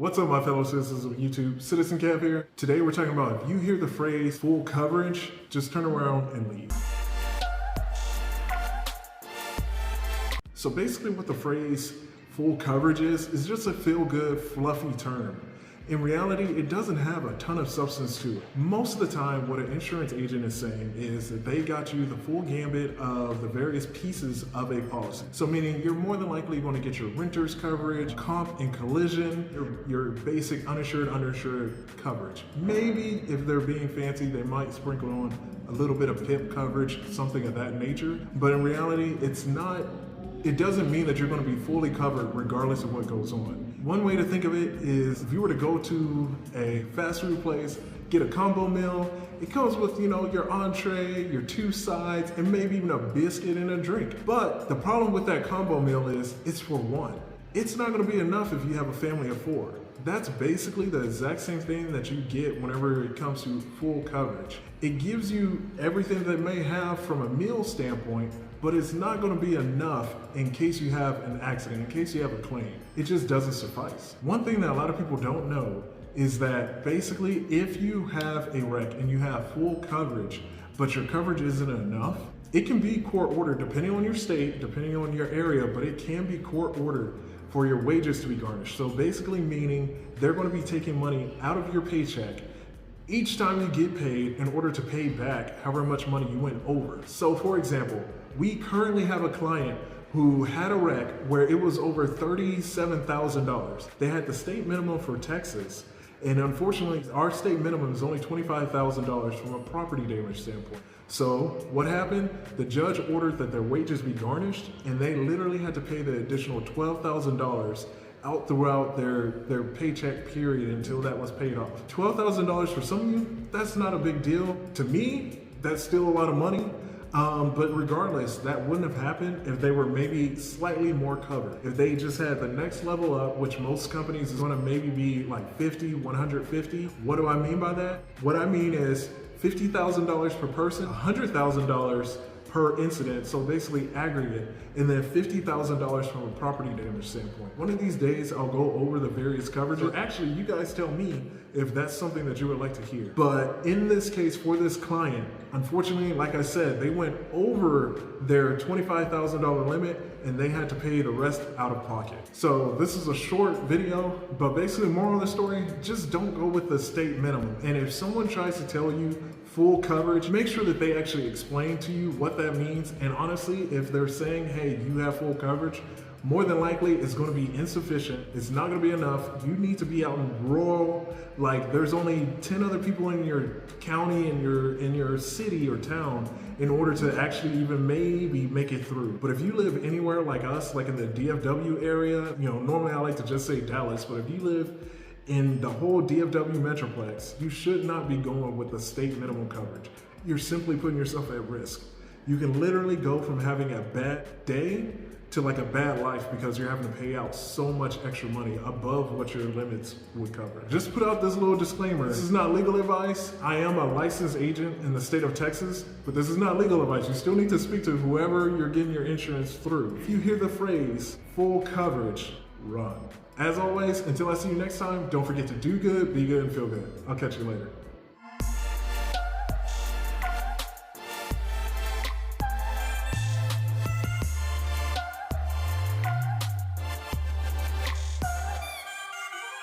What's up, my fellow citizens of YouTube? Citizen Cap here. Today we're talking about if you hear the phrase full coverage, just turn around and leave. So basically what the phrase full coverage is just a feel-good, fluffy term. In reality, it doesn't have a ton of substance to it. Most of the time, what an insurance agent is saying is that they got you the full gambit of the various pieces of a policy. So meaning you're more than likely going to get your renter's coverage, comp and collision, your basic uninsured, underinsured coverage. Maybe if they're being fancy, they might sprinkle on a little bit of PIP coverage, something of that nature. But in reality, it doesn't mean that you're going to be fully covered regardless of what goes on. One way to think of it is if you were to go to a fast food place, get a combo meal, it comes with, your entree, your two sides, and maybe even a biscuit and a drink. But the problem with that combo meal is it's for one. It's not going to be enough if you have a family of four. That's basically the exact same thing that you get whenever it comes to full coverage. It gives you everything that it may have from a meal standpoint, but it's not going to be enough in case you have an accident, in case you have a claim. It just doesn't suffice. One thing that a lot of people don't know is that basically if you have a wreck and you have full coverage, but your coverage isn't enough, it can be court ordered depending on your state, depending on your area, but it can be court ordered for your wages to be garnished. So basically meaning they're going to be taking money out of your paycheck each time you get paid in order to pay back however much money you went over. So for example, we currently have a client who had a wreck where it was over $37,000. They had the state minimum for Texas, and unfortunately, our state minimum is only $25,000 from a property damage standpoint. So what happened? The judge ordered that their wages be garnished, and they literally had to pay the additional $12,000 out throughout their paycheck period until that was paid off. $12,000 for some of you, that's not a big deal. To me, that's still a lot of money. But regardless, that wouldn't have happened if they were maybe slightly more covered. If they just had the next level up, which most companies is going to maybe be like 50, 150. What do I mean by that? What I mean is $50,000 per person, $100,000 per incident, so basically aggregate, and then $50,000 from a property damage standpoint. One of these days, I'll go over the various coverages. Actually, you guys tell me if that's something that you would like to hear. But in this case, for this client, unfortunately, like I said, they went over their $25,000 limit and they had to pay the rest out of pocket. So this is a short video, but basically moral of the story, just don't go with the state minimum. And if someone tries to tell you full coverage, make sure that they actually explain to you what that means. And honestly, if they're saying, hey, you have full coverage, more than likely it's going to be insufficient. It's not going to be enough. You need to be out in rural, like there's only 10 other people in your county, in your city or town in order to actually even maybe make it through. But if you live anywhere like us, like in the DFW area, normally I like to just say Dallas, but if you live in the whole DFW Metroplex, you should not be going with the state minimum coverage. You're simply putting yourself at risk. You can literally go from having a bad day to like a bad life because you're having to pay out so much extra money above what your limits would cover. Just put out this little disclaimer. This is not legal advice. I am a licensed agent in the state of Texas, but this is not legal advice. You still need to speak to whoever you're getting your insurance through. If you hear the phrase full coverage, run. As always, until I see you next time, don't forget to do good, be good, and feel good. I'll catch you later.